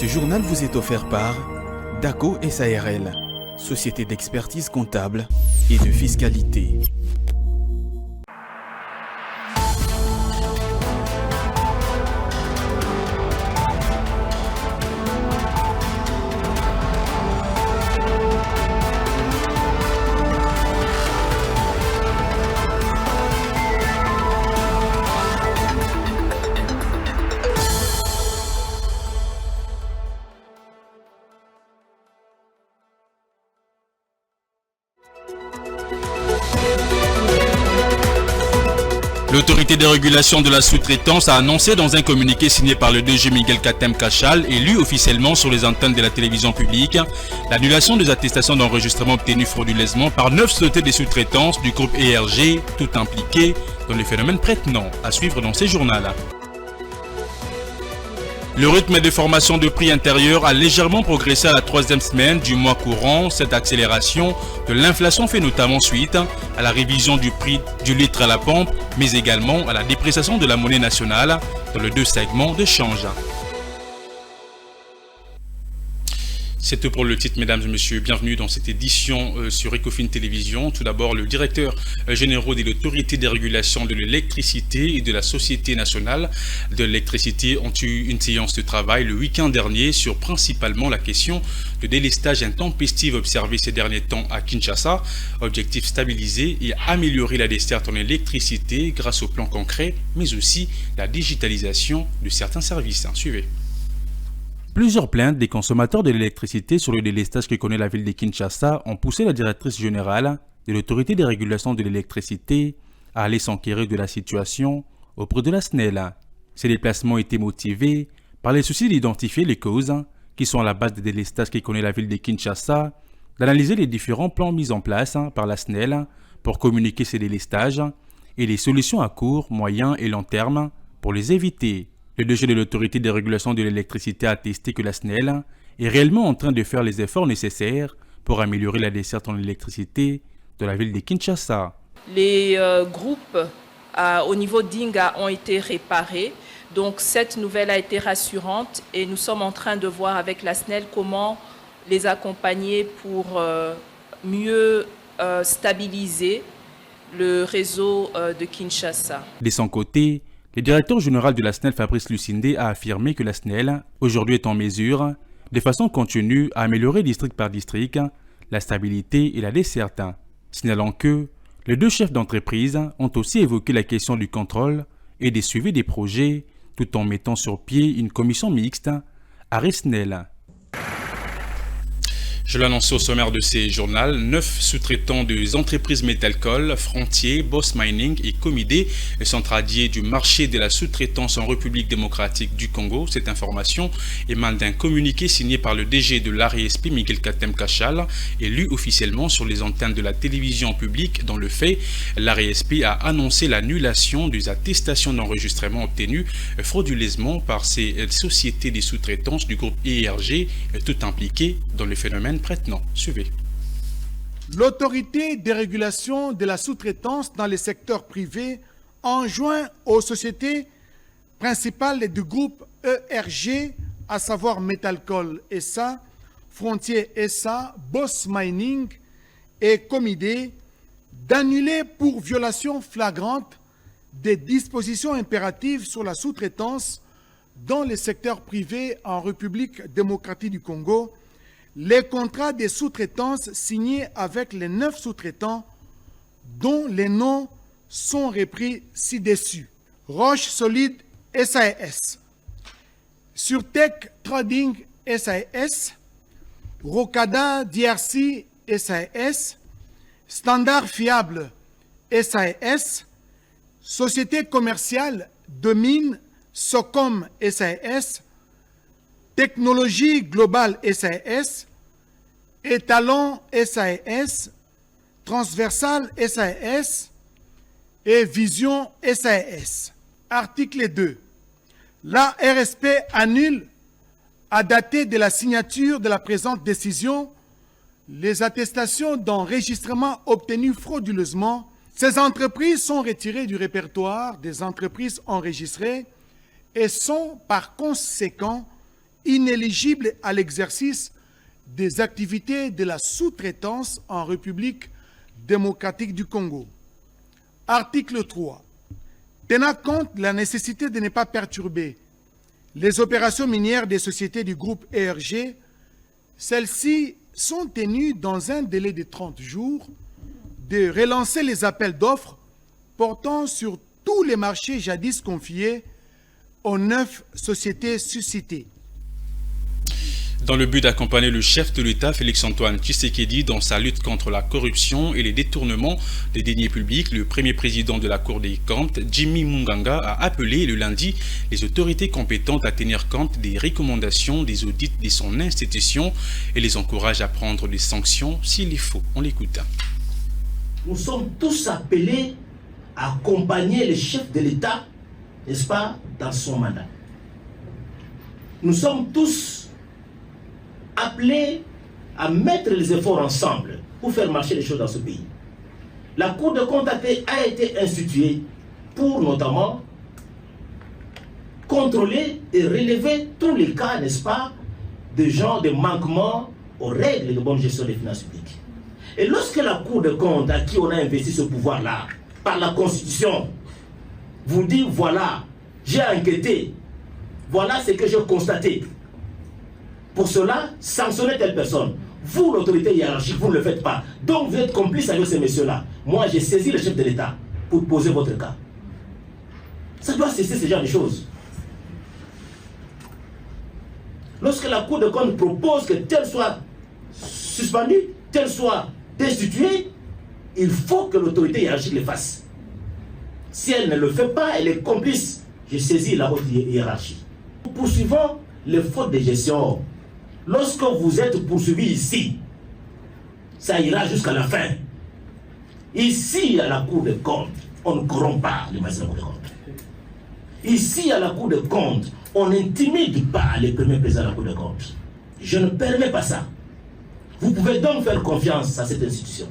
Ce journal vous est offert par DACO SARL, société d'expertise comptable et de fiscalité. L'autorité de régulation de la sous-traitance a annoncé dans un communiqué signé par le DG Miguel Katem Kachal et lu officiellement sur les antennes de la télévision publique l'annulation des attestations d'enregistrement obtenues frauduleusement par 9 sociétés de sous-traitance du groupe ERG, tout impliquées dans les phénomènes prête-nom, à suivre dans ces journaux. Le rythme de formation de prix intérieur a légèrement progressé à la 3e semaine du mois courant. Cette accélération de l'inflation fait notamment suite à la révision du prix du litre à la pompe, mais également à la dépréciation de la monnaie nationale dans les 2 segments de change. C'est tout pour le titre, mesdames et messieurs. Bienvenue dans cette édition sur Ecofin Télévision. Tout d'abord, le directeur général de l'autorité de régulation de l'électricité et de la Société nationale de l'électricité ont eu une séance de travail le week-end dernier sur principalement la question de délestage intempestif observé ces derniers temps à Kinshasa. Objectif stabiliser et améliorer la desserte en électricité grâce au plan concret, mais aussi la digitalisation de certains services. Suivez. Plusieurs plaintes des consommateurs de l'électricité sur le délestage que connaît la ville de Kinshasa ont poussé la directrice générale de l'autorité de régulation de l'électricité à aller s'enquérir de la situation auprès de la SNEL. Ces déplacements étaient motivés par les soucis d'identifier les causes qui sont à la base des délestages que connaît la ville de Kinshasa, d'analyser les différents plans mis en place par la SNEL pour communiquer ces délestages et les solutions à court, moyen et long terme pour les éviter. Le DG de l'autorité de régulation de l'électricité a attesté que la SNEL est réellement en train de faire les efforts nécessaires pour améliorer la desserte en électricité de la ville de Kinshasa. Les groupes au niveau d'Inga ont été réparés, donc cette nouvelle a été rassurante et nous sommes en train de voir avec la SNEL comment les accompagner pour mieux stabiliser le réseau de Kinshasa. De son côté, le directeur général de la SNEL, Fabrice Lucindé, a affirmé que la SNEL, aujourd'hui, est en mesure, de façon continue, à améliorer district par district la stabilité et la desserte, signalant que les 2 chefs d'entreprise ont aussi évoqué la question du contrôle et des suivis des projets, tout en mettant sur pied une commission mixte à SNEL. Je l'annonce au sommaire de ces journaux, 9 sous-traitants des entreprises Metalcol, Frontier, Boss Mining et Comidé sont radiés du marché de la sous-traitance en République démocratique du Congo. Cette information émane d'un communiqué signé par le DG de l'ARESP, Miguel Katem Kachal, et lu officiellement sur les antennes de la télévision publique. Dans le fait, l'ARESP a annoncé l'annulation des attestations d'enregistrement obtenues frauduleusement par ces sociétés de sous-traitance du groupe ERG, tout impliquées dans le phénomène prête-nom. Suivez. L'autorité de régulation de la sous-traitance dans le secteur privé enjoint aux sociétés principales du groupe ERG, à savoir Metalcol SA, Frontier SA, Boss Mining et Comidé, d'annuler pour violation flagrante des dispositions impératives sur la sous-traitance dans le secteur privé en République démocratique du Congo les contrats de sous-traitance signés avec les 9 sous-traitants dont les noms sont repris ci-dessus. Roche Solide SAS, Surtech Trading SAS, Rocada DRC SAS, Standard Fiable SAS, Société commerciale de mines Socom SAS, Technologie Globale SAS, Étalon SAS, Transversal SAS et Vision SAS. Article 2. La RSP annule, à dater de la signature de la présente décision, les attestations d'enregistrement obtenues frauduleusement. Ces entreprises sont retirées du répertoire des entreprises enregistrées et sont par conséquent inéligibles à l'exercice des activités de la sous-traitance en République démocratique du Congo. Article 3. Tenant compte de la nécessité de ne pas perturber les opérations minières des sociétés du groupe ERG, celles-ci sont tenues dans un délai de 30 jours de relancer les appels d'offres portant sur tous les marchés jadis confiés aux 9 sociétés suscitées. Dans le but d'accompagner le chef de l'État, Félix-Antoine Tshisekedi, dans sa lutte contre la corruption et les détournements des deniers publics, le premier président de la Cour des comptes, Jimmy Munganga, a appelé le lundi les autorités compétentes à tenir compte des recommandations des audits de son institution et les encourage à prendre des sanctions s'il est faut. On l'écoute. Nous sommes tous appelés à accompagner le chef de l'État, n'est-ce pas, dans son mandat. Nous sommes tous appelés à mettre les efforts ensemble pour faire marcher les choses dans ce pays. La Cour de compte a été instituée pour notamment contrôler et relever tous les cas, n'est-ce pas, de manquements aux règles de bonne gestion des finances publiques. Et lorsque la Cour de compte, à qui on a investi ce pouvoir-là, par la Constitution, vous dit, voilà, j'ai enquêté, voilà ce que j'ai constaté. Pour cela, sanctionnez telle personne. Vous, l'autorité hiérarchique, vous ne le faites pas. Donc, vous êtes complice avec ces messieurs-là. Moi, j'ai saisi le chef de l'État pour poser votre cas. Ça doit cesser ce genre de choses. Lorsque la Cour de compte propose que tel soit suspendu, tel soit destitué, il faut que l'autorité hiérarchique le fasse. Si elle ne le fait pas, elle est complice. Je saisis la haute hiérarchie. Poursuivons les fautes de gestion. Lorsque vous êtes poursuivi ici, ça ira jusqu'à la fin. Ici, à la Cour des comptes, on ne corrompt pas les magistrats de la Cour des comptes. Ici, à la Cour des comptes, on n'intimide pas les premiers présidents de la Cour des comptes. Je ne permets pas ça. Vous pouvez donc faire confiance à cette institution.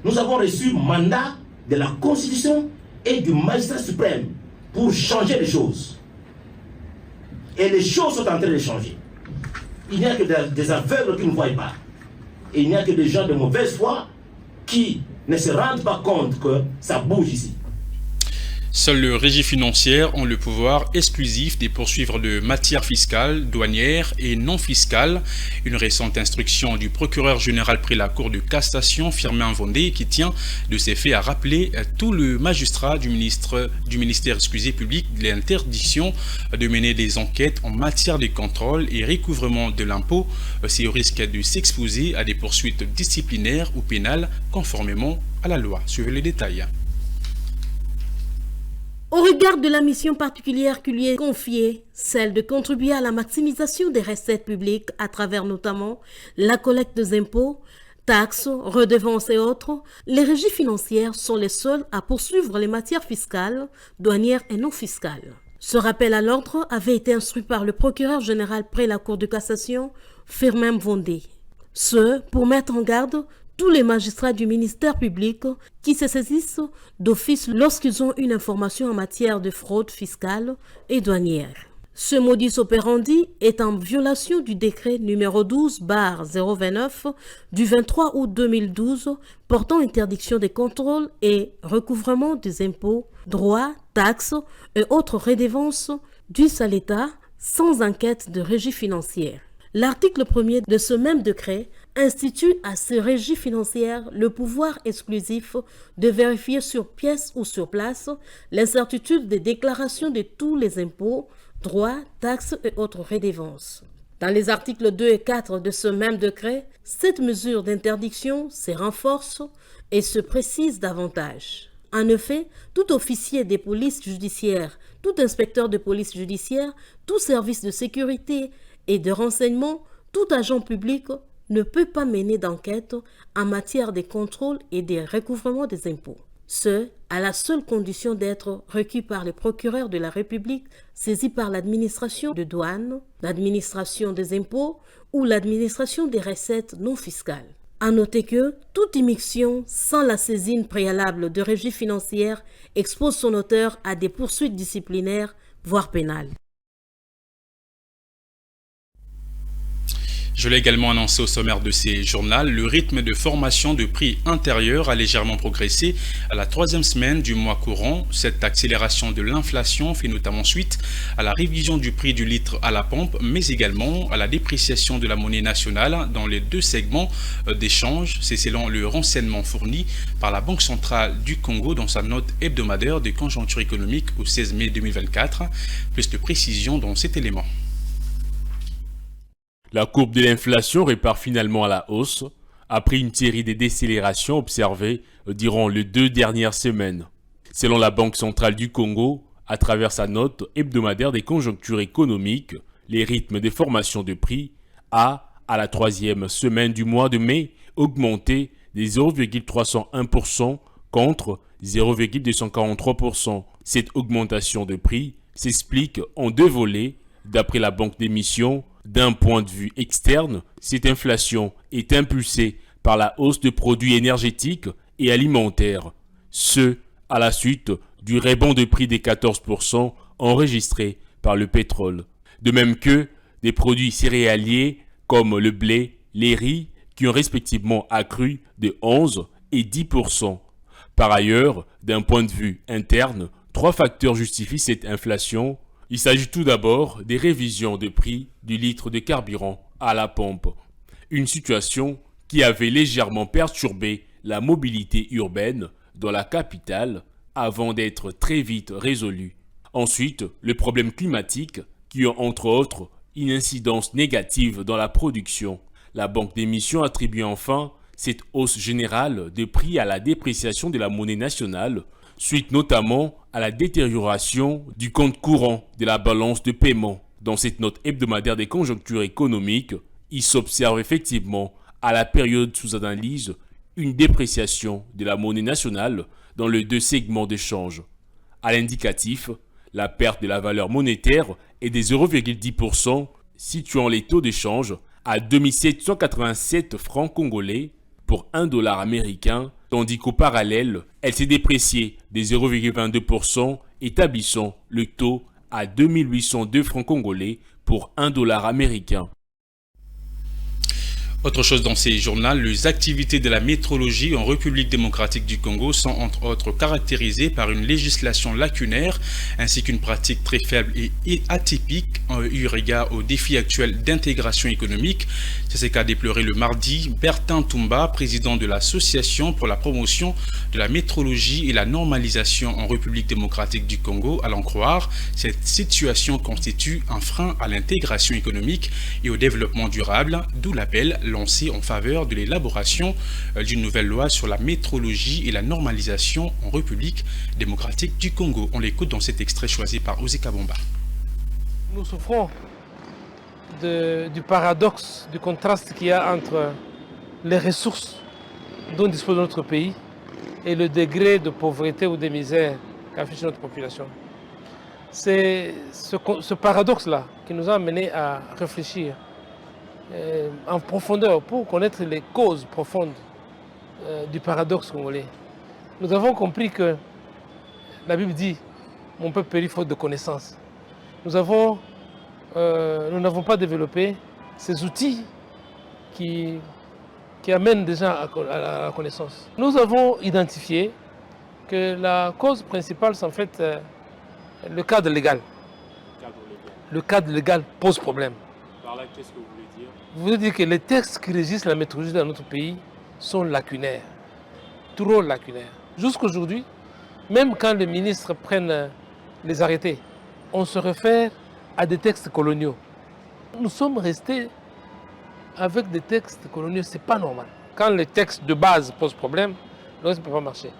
Nous avons reçu mandat de la Constitution et du magistrat suprême pour changer les choses. Et les choses sont en train de changer. Il n'y a que des aveugles qui ne voient pas. Et il n'y a que des gens de mauvaise foi qui ne se rendent pas compte que ça bouge ici. Seules les régies financières ont le pouvoir exclusif de poursuivre de matière fiscale, douanière et non fiscale. Une récente instruction du procureur général près la Cour de cassation, Firmin Vondé, qui tient de ces faits à rappeler tout le magistrat du ministère public l'interdiction de mener des enquêtes en matière de contrôle et recouvrement de l'impôt. C'est au risque de s'exposer à des poursuites disciplinaires ou pénales conformément à la loi. Suivez les détails. Au regard de la mission particulière qui lui est confiée, celle de contribuer à la maximisation des recettes publiques à travers notamment la collecte des impôts, taxes, redevances et autres, les régies financières sont les seules à poursuivre les matières fiscales, douanières et non fiscales. Ce rappel à l'ordre avait été instruit par le procureur général près la Cour de cassation, Firmin Vondé. Ce, pour mettre en garde tous les magistrats du ministère public qui se saisissent d'office lorsqu'ils ont une information en matière de fraude fiscale et douanière. Ce modus operandi est en violation du décret numéro 12/029 du 23 août 2012 portant interdiction des contrôles et recouvrement des impôts, droits, taxes et autres redevances dues à l'État sans enquête de régie financière. L'article 1er de ce même décret institue à ces régies financières le pouvoir exclusif de vérifier sur pièce ou sur place l'incertitude des déclarations de tous les impôts, droits, taxes et autres redevances. Dans les articles 2 et 4 de ce même décret, cette mesure d'interdiction se renforce et se précise davantage. En effet, tout officier des polices judiciaires, tout inspecteur de police judiciaire, tout service de sécurité et de renseignement, tout agent public ne peut pas mener d'enquête en matière de contrôle et de recouvrement des impôts. Ce, à la seule condition d'être requis par le procureur de la République, saisi par l'administration de douane, l'administration des impôts ou l'administration des recettes non fiscales. À noter que toute immixtion sans la saisine préalable de régie financière expose son auteur à des poursuites disciplinaires, voire pénales. Je l'ai également annoncé au sommaire de ces journaux, le rythme de formation de prix intérieur a légèrement progressé à la 3e semaine du mois courant. Cette accélération de l'inflation fait notamment suite à la révision du prix du litre à la pompe, mais également à la dépréciation de la monnaie nationale dans les 2 segments d'échange. C'est selon le renseignement fourni par la Banque centrale du Congo dans sa note hebdomadaire de conjoncture économique au 16 mai 2024. Plus de précision dans cet élément. La courbe de l'inflation repart finalement à la hausse, après une série de décélérations observées durant les 2 dernières semaines. Selon la Banque centrale du Congo, à travers sa note hebdomadaire des conjonctures économiques, les rythmes de formation de prix à la 3e semaine du mois de mai, augmenté de 0,301% contre 0,243%. Cette augmentation de prix s'explique en 2 volets, d'après la banque d'émission. D'un point de vue externe, cette inflation est impulsée par la hausse de produits énergétiques et alimentaires, ce à la suite du rebond de prix des 14% enregistré par le pétrole. De même que des produits céréaliers comme le blé, les riz, qui ont respectivement accru de 11 et 10%. Par ailleurs, d'un point de vue interne, 3 facteurs justifient cette inflation. Il s'agit tout d'abord des révisions de prix du litre de carburant à la pompe, une situation qui avait légèrement perturbé la mobilité urbaine dans la capitale avant d'être très vite résolue. Ensuite, le problème climatique qui a entre autres une incidence négative dans la production. La banque d'émission attribue enfin cette hausse générale de prix à la dépréciation de la monnaie nationale, suite notamment à la détérioration du compte courant de la balance de paiement. Dans cette note hebdomadaire des conjonctures économiques, il s'observe effectivement à la période sous analyse une dépréciation de la monnaie nationale dans les 2 segments d'échange. À l'indicatif, la perte de la valeur monétaire est de 0,10%, situant les taux d'échange à 2787 francs congolais pour $1 américain, tandis qu'au parallèle, elle s'est dépréciée de 0,22%, établissant le taux à 2802 francs congolais pour $1 américain. Autre chose dans ces journaux, les activités de la métrologie en République démocratique du Congo sont entre autres caractérisées par une législation lacunaire ainsi qu'une pratique très faible et atypique eu égard aux défis actuels d'intégration économique. C'est ce qu'a déploré le mardi Bertin Toumba, président de l'Association pour la promotion de la métrologie et la normalisation en République démocratique du Congo. À l'en croire, cette situation constitue un frein à l'intégration économique et au développement durable, d'où l'appel lancé en faveur de l'élaboration d'une nouvelle loi sur la métrologie et la normalisation en République démocratique du Congo. On l'écoute dans cet extrait choisi par Ozeka Bomba. Nous souffrons du paradoxe, du contraste qu'il y a entre les ressources dont dispose notre pays et le degré de pauvreté ou de misère qu'affiche notre population. C'est ce paradoxe-là qui nous a amené à réfléchir en profondeur pour connaître les causes profondes du paradoxe congolais. Nous avons compris que la Bible dit « Mon peuple périt faute de connaissance ». Nous n'avons pas développé ces outils qui amènent déjà à la connaissance. Nous avons identifié que la cause principale, c'est en fait le cadre légal. Le cadre légal pose problème. Par là, qu'est-ce que vous voulez dire? Vous voulez dire que les textes qui régissent la métrologie dans notre pays sont lacunaires, trop lacunaires. Jusqu'aujourd'hui, même quand les ministres prennent les arrêtés, on se réfère à des textes coloniaux. Nous sommes restés avec des textes coloniaux, ce n'est pas normal. Quand les textes de base posent problème, le reste ne peut pas marcher.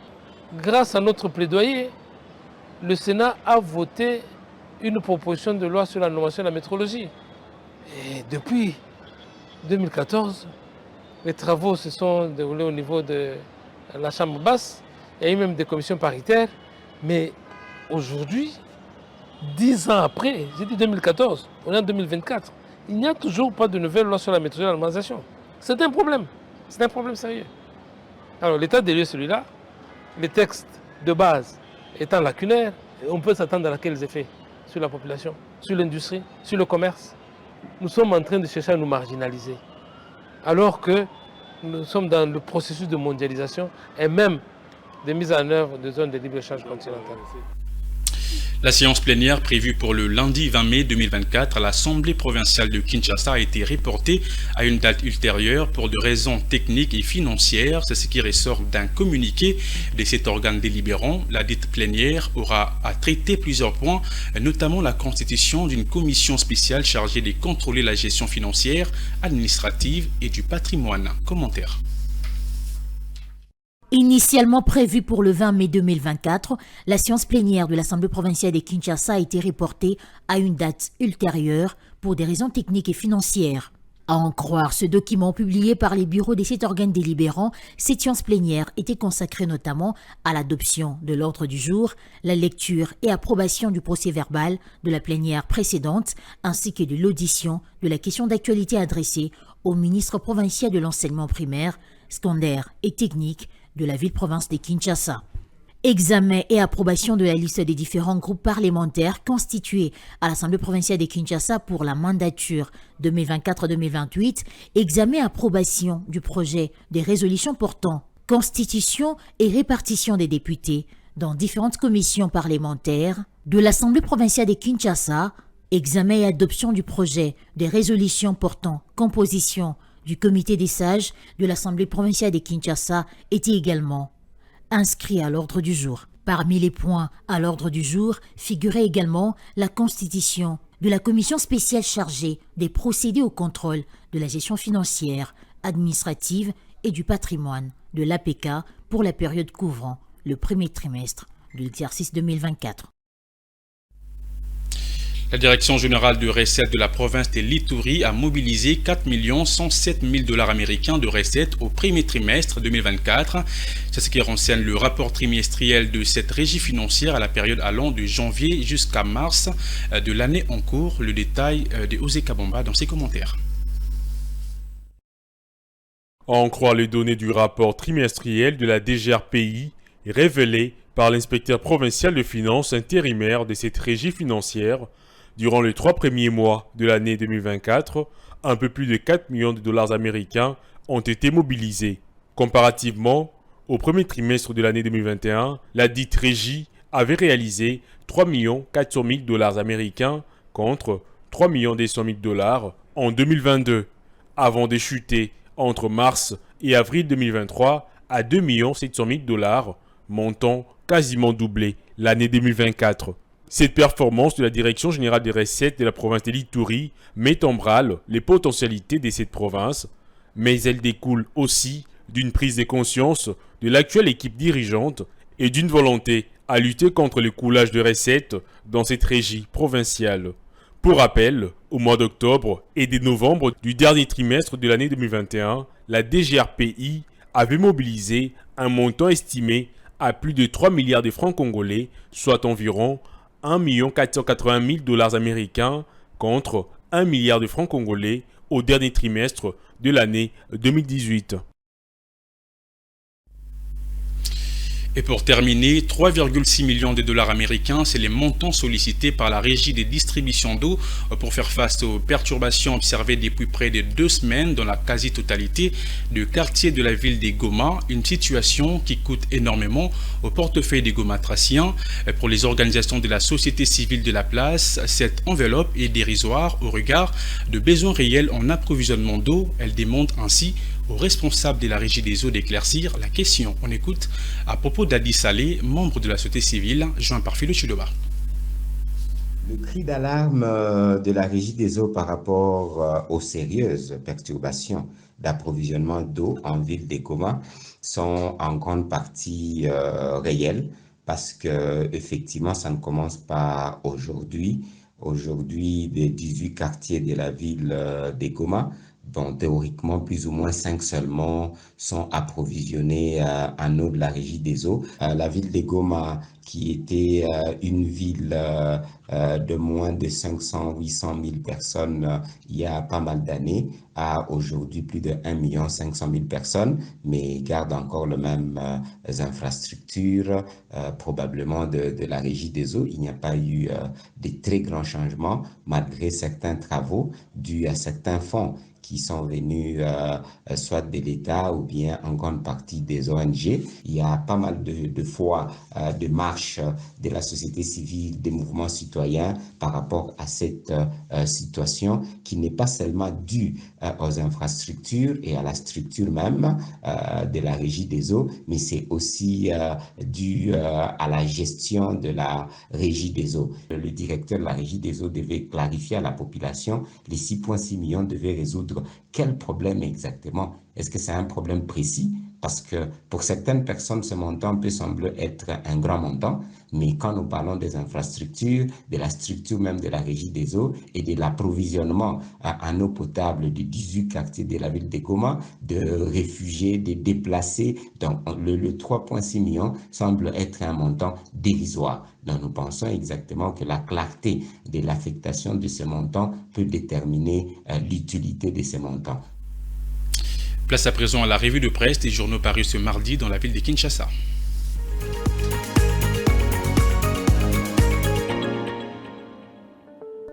Grâce à notre plaidoyer, le Sénat a voté une proposition de loi sur la normalisation de la métrologie. Et depuis 2014, les travaux se sont déroulés au niveau de la Chambre basse. Il y a eu même des commissions paritaires. Mais aujourd'hui, 10 ans après, j'ai dit 2014, on est en 2024, il n'y a toujours pas de nouvelle loi sur la métrologie et la normalisation. C'est un problème. C'est un problème sérieux. Alors l'état des lieux est celui-là. Les textes de base étant lacunaires, on peut s'attendre à quels effets sur la population, sur l'industrie, sur le commerce. nous sommes en train de chercher à nous marginaliser. Alors que nous sommes dans le processus de mondialisation et même de mise en œuvre de zones de libre-échange continentales. La séance plénière prévue pour le lundi 20 mai 2024 à l'Assemblée provinciale de Kinshasa a été reportée à une date ultérieure pour des raisons techniques et financières. C'est ce qui ressort d'un communiqué de cet organe délibérant. La dite plénière aura à traiter plusieurs points, notamment la constitution d'une commission spéciale chargée de contrôler la gestion financière, administrative et du patrimoine. Commentaire. Initialement prévue pour le 20 mai 2024, la séance plénière de l'Assemblée provinciale de Kinshasa a été reportée à une date ultérieure pour des raisons techniques et financières. À en croire ce document publié par les bureaux de cet organe délibérant, cette séance plénière était consacrée notamment à l'adoption de l'ordre du jour, la lecture et approbation du procès-verbal de la plénière précédente, ainsi que de l'audition de la question d'actualité adressée au ministre provincial de l'enseignement primaire, secondaire et technique de la ville-province de Kinshasa. Examen et approbation de la liste des différents groupes parlementaires constitués à l'Assemblée provinciale de Kinshasa pour la mandature 2024-2028, examen et approbation du projet de résolution portant constitution et répartition des députés dans différentes commissions parlementaires de l'Assemblée provinciale de Kinshasa, examen et adoption du projet de résolution portant composition du comité des sages de l'Assemblée provinciale de Kinshasa était également inscrit à l'ordre du jour. Parmi les points à l'ordre du jour figurait également la constitution de la commission spéciale chargée des procédés au contrôle de la gestion financière, administrative et du patrimoine de l'APK pour la période couvrant le premier trimestre de l'exercice 2024. La Direction générale de recettes de la province de l'Ituri a mobilisé 4 107 000 $ américains de recettes au premier trimestre 2024. C'est ce qui renseigne le rapport trimestriel de cette régie financière à la période allant de janvier jusqu'à mars de l'année en cours. Le détail de Osé Kabomba dans ses commentaires. À en croire les données du rapport trimestriel de la DGRPI révélé par l'inspecteur provincial de finances intérimaire de cette régie financière, durant les 3 premiers mois de l'année 2024, un peu plus de 4 millions de dollars américains ont été mobilisés. Comparativement au premier trimestre de l'année 2021, la dite régie avait réalisé 3 400 000 dollars américains contre 3 200 000 dollars en 2022, avant de chuter entre mars et avril 2023 à 2 700 000 dollars, montant quasiment doublé l'année 2024. Cette performance de la Direction générale des recettes de la province de l'Ituri met en branle les potentialités de cette province, mais elle découle aussi d'une prise de conscience de l'actuelle équipe dirigeante et d'une volonté à lutter contre le coulage de recettes dans cette régie provinciale. Pour rappel, au mois d'octobre et de novembre du dernier trimestre de l'année 2021, la DGRPI avait mobilisé un montant estimé à plus de 3 milliards de francs congolais, soit environ 1 480 000 dollars américains contre 1 milliard de francs congolais au dernier trimestre de l'année 2018. Et pour terminer, 3,6 millions de dollars américains, c'est les montants sollicités par la Régie des distributions d'eau pour faire face aux perturbations observées depuis près de 2 semaines dans la quasi-totalité du quartier de la ville des Goma, une situation qui coûte énormément au portefeuille des Goma-Traciens. Pour les organisations de la société civile de la place, cette enveloppe est dérisoire au regard de besoins réels en approvisionnement d'eau. Elle demande ainsi aux responsables de la Régie des eaux d'éclaircir la question. On écoute à propos d'Adi Salé, membre de la société civile, joint par Philo Chiloba. Le cri d'alarme de la Régie des eaux par rapport aux sérieuses perturbations d'approvisionnement d'eau en ville des Goma sont en grande partie réelles parce que effectivement ça ne commence pas aujourd'hui. Aujourd'hui, des 18 quartiers de la ville des Goma, bon, théoriquement, plus ou moins 5 seulement sont approvisionnés en eau de la Régie des eaux. La ville de Goma, qui était une ville de moins de 500-800 000 personnes il y a pas mal d'années à aujourd'hui plus de 1 500 000 personnes, mais garde encore les mêmes infrastructures, probablement de la Régie des eaux. Il n'y a pas eu de très grands changements malgré certains travaux dus à certains fonds qui sont venus soit de l'État ou bien en grande partie des ONG. Il y a pas mal de fois de marches de la société civile, des mouvements citoyens par rapport à cette situation qui n'est pas seulement due aux infrastructures et à la structure même de la Régie des eaux, mais c'est aussi dû à la gestion de la Régie des eaux. Le directeur de la Régie des eaux devait clarifier à la population les 6,6 millions devaient résoudre quel problème exactement. Est-ce que c'est un problème précis? Parce que pour certaines personnes, ce montant peut sembler être un grand montant, mais quand nous parlons des infrastructures, de la structure même de la Régie des eaux et de l'approvisionnement en eau potable de 18 quartiers de la ville de Goma, de réfugiés, de déplacés, donc le 3,6 millions semble être un montant dérisoire. Donc nous pensons exactement que la clarté de l'affectation de ce montant peut déterminer l'utilité de ces montants. Place à présent à la revue de presse des journaux parus ce mardi dans la ville de Kinshasa.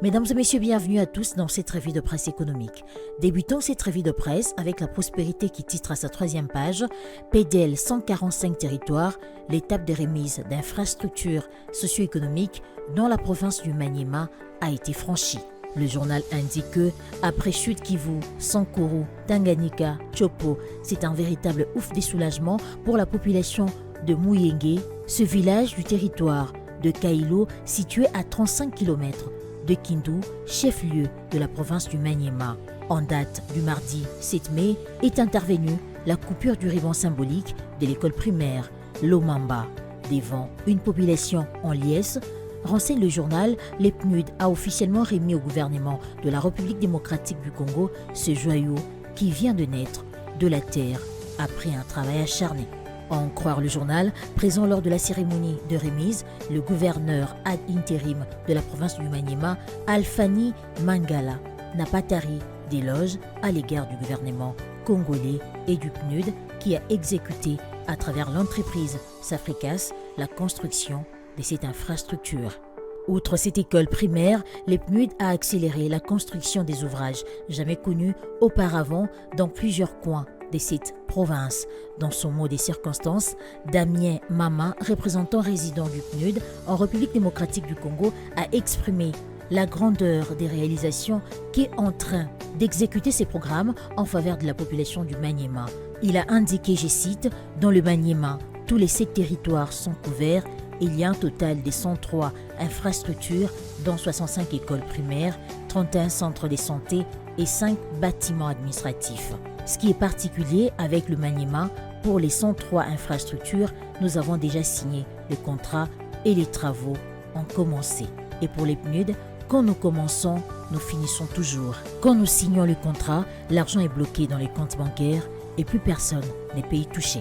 Mesdames et messieurs, bienvenue à tous dans cette revue de presse économique. Débutons cette revue de presse avec la prospérité qui titre à sa 3e page « PDL 145 territoires, l'étape de remise d'infrastructures socio-économiques dans la province du Maniema a été franchie ». Le journal indique que, après Sud Kivu, Sankuru, Tanganyika, Chopo, c'est un véritable ouf de soulagement pour la population de Muyenge, ce village du territoire de Kailo situé à 35 km de Kindu, chef-lieu de la province du Maniema. En date du mardi 7 mai, est intervenue la coupure du ruban symbolique de l'école primaire Lomamba. Devant une population en liesse, renseigne le journal, le PNUD a officiellement remis au gouvernement de la République démocratique du Congo ce joyau qui vient de naître de la terre après un travail acharné. À en croire le journal, présent lors de la cérémonie de remise, le gouverneur ad interim de la province du Maniema, Alfani Mangala, n'a pas tari d'éloges à l'égard du gouvernement congolais et du PNUD qui a exécuté à travers l'entreprise Safricas la construction de cette infrastructure. Outre cette école primaire, le PNUD a accéléré la construction des ouvrages jamais connus auparavant dans plusieurs coins de cette province. Dans son mot des circonstances, Damien Mama, représentant résident du PNUD en République démocratique du Congo, a exprimé la grandeur des réalisations qu'est en train d'exécuter ces programmes en faveur de la population du Maniema. Il a indiqué, je cite, « Dans le Maniema, tous les 7 territoires sont couverts. Il y a un total de 103 infrastructures, dont 65 écoles primaires, 31 centres de santé et 5 bâtiments administratifs. Ce qui est particulier avec le Maniema, pour les 103 infrastructures, nous avons déjà signé le contrat et les travaux ont commencé. Et pour les PNUD, quand nous commençons, nous finissons toujours. Quand nous signons le contrat, l'argent est bloqué dans les comptes bancaires et plus personne n'est payé touché.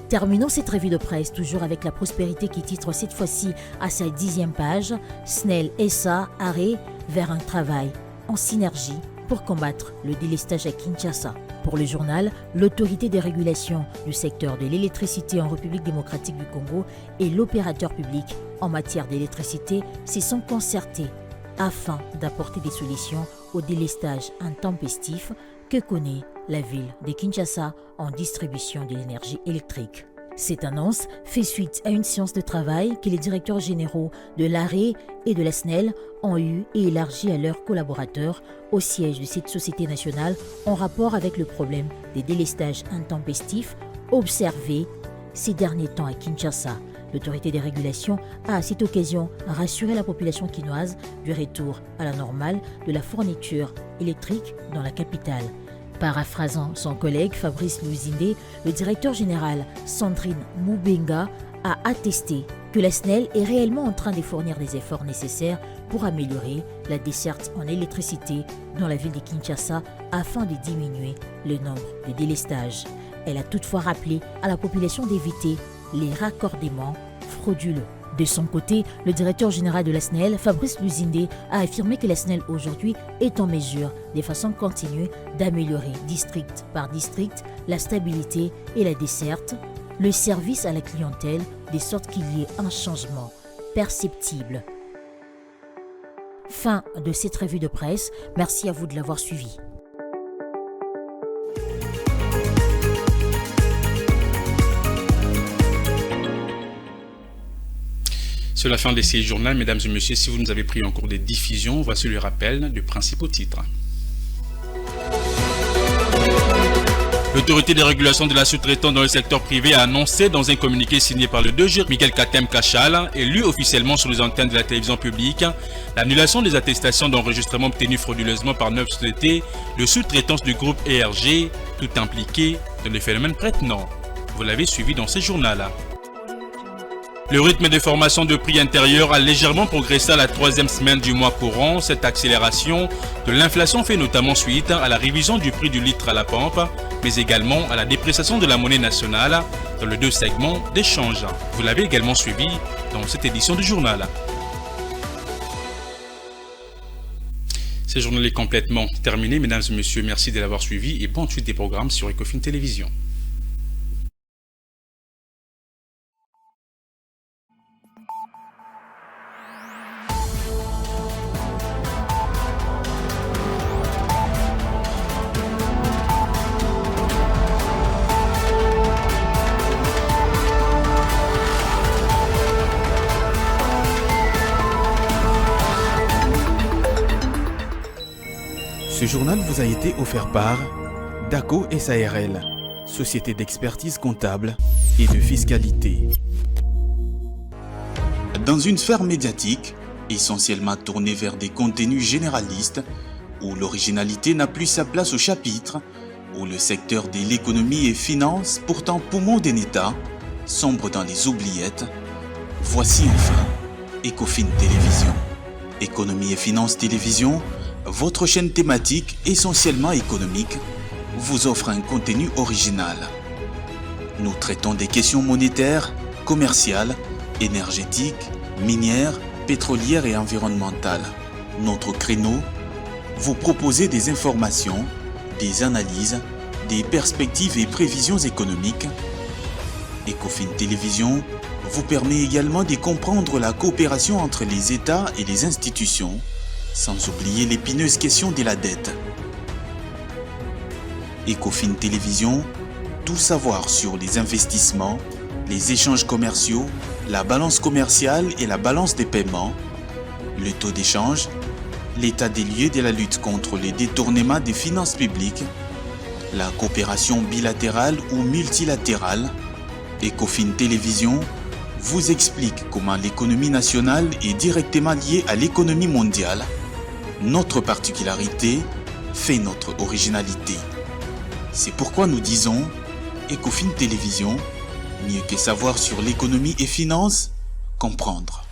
Terminons cette revue de presse toujours avec la prospérité qui titre cette fois-ci à sa 10e page « SNEL SA arrêt vers un travail en synergie pour combattre le délestage à Kinshasa ». Pour le journal, l'autorité de régulation du secteur de l'électricité en République démocratique du Congo et l'opérateur public en matière d'électricité se sont concertés afin d'apporter des solutions au délestage intempestif que connaît la ville de Kinshasa en distribution de l'énergie électrique. Cette annonce fait suite à une séance de travail que les directeurs généraux de l'ARE et de la SNEL ont eu et élargi à leurs collaborateurs au siège de cette société nationale en rapport avec le problème des délestages intempestifs observés ces derniers temps à Kinshasa. L'autorité des régulations a à cette occasion rassuré la population quinoise du retour à la normale de la fourniture électrique dans la capitale. Paraphrasant son collègue Fabrice Luzinde, le directeur général Sandrine Moubenga a attesté que la SNEL est réellement en train de fournir les efforts nécessaires pour améliorer la desserte en électricité dans la ville de Kinshasa afin de diminuer le nombre de délestages. Elle a toutefois rappelé à la population d'éviter les raccordements frauduleux. De son côté, le directeur général de la SNEL, Fabrice Luzinde, a affirmé que la SNEL aujourd'hui est en mesure, de façon continue, d'améliorer district par district la stabilité et la desserte, le service à la clientèle, de sorte qu'il y ait un changement perceptible. Fin de cette revue de presse. Merci à vous de l'avoir suivi. C'est la fin de ces journaux, mesdames et messieurs. Si vous nous avez pris en cours de diffusion, voici le rappel du principal titre. L'autorité de régulation de la sous-traitance dans le secteur privé a annoncé dans un communiqué signé par le DG Miguel Katem Kachal, élu officiellement sur les antennes de la télévision publique, l'annulation des attestations d'enregistrement obtenues frauduleusement par 9 sociétés de sous-traitance du groupe ERG, tout impliqué dans le phénomène prête-nom. Vous l'avez suivi dans ce journal-là. Le rythme de formation de prix intérieur a légèrement progressé à la 3e semaine du mois courant. Cette accélération de l'inflation fait notamment suite à la révision du prix du litre à la pompe, mais également à la dépréciation de la monnaie nationale dans les 2 segments d'échange. Vous l'avez également suivi dans cette édition du journal. Ce journal est complètement terminé. Mesdames et messieurs, merci de l'avoir suivi et bonne suite des programmes sur Ecofin Télévision. Ce journal vous a été offert par DACO SARL, société d'expertise comptable et de fiscalité. Dans une sphère médiatique, essentiellement tournée vers des contenus généralistes, où l'originalité n'a plus sa place au chapitre, où le secteur de l'économie et finance, pourtant poumon d'un État, sombre dans les oubliettes, voici enfin Ecofin Télévision. Économie et finance télévision, votre chaîne thématique essentiellement économique, vous offre un contenu original. Nous traitons des questions monétaires, commerciales, énergétiques, minières, pétrolières et environnementales. Notre créneau, vous proposer des informations, des analyses, des perspectives et prévisions économiques. Ecofin Télévision vous permet également de comprendre la coopération entre les États et les institutions, sans oublier l'épineuse question de la dette. Ecofin Télévision, tout savoir sur les investissements, les échanges commerciaux, la balance commerciale et la balance des paiements, le taux d'échange, l'état des lieux de la lutte contre les détournements des finances publiques, la coopération bilatérale ou multilatérale. Ecofin Télévision vous explique comment l'économie nationale est directement liée à l'économie mondiale. Notre particularité fait notre originalité. C'est pourquoi nous disons Ecofin Télévision, mieux que savoir sur l'économie et finances, comprendre.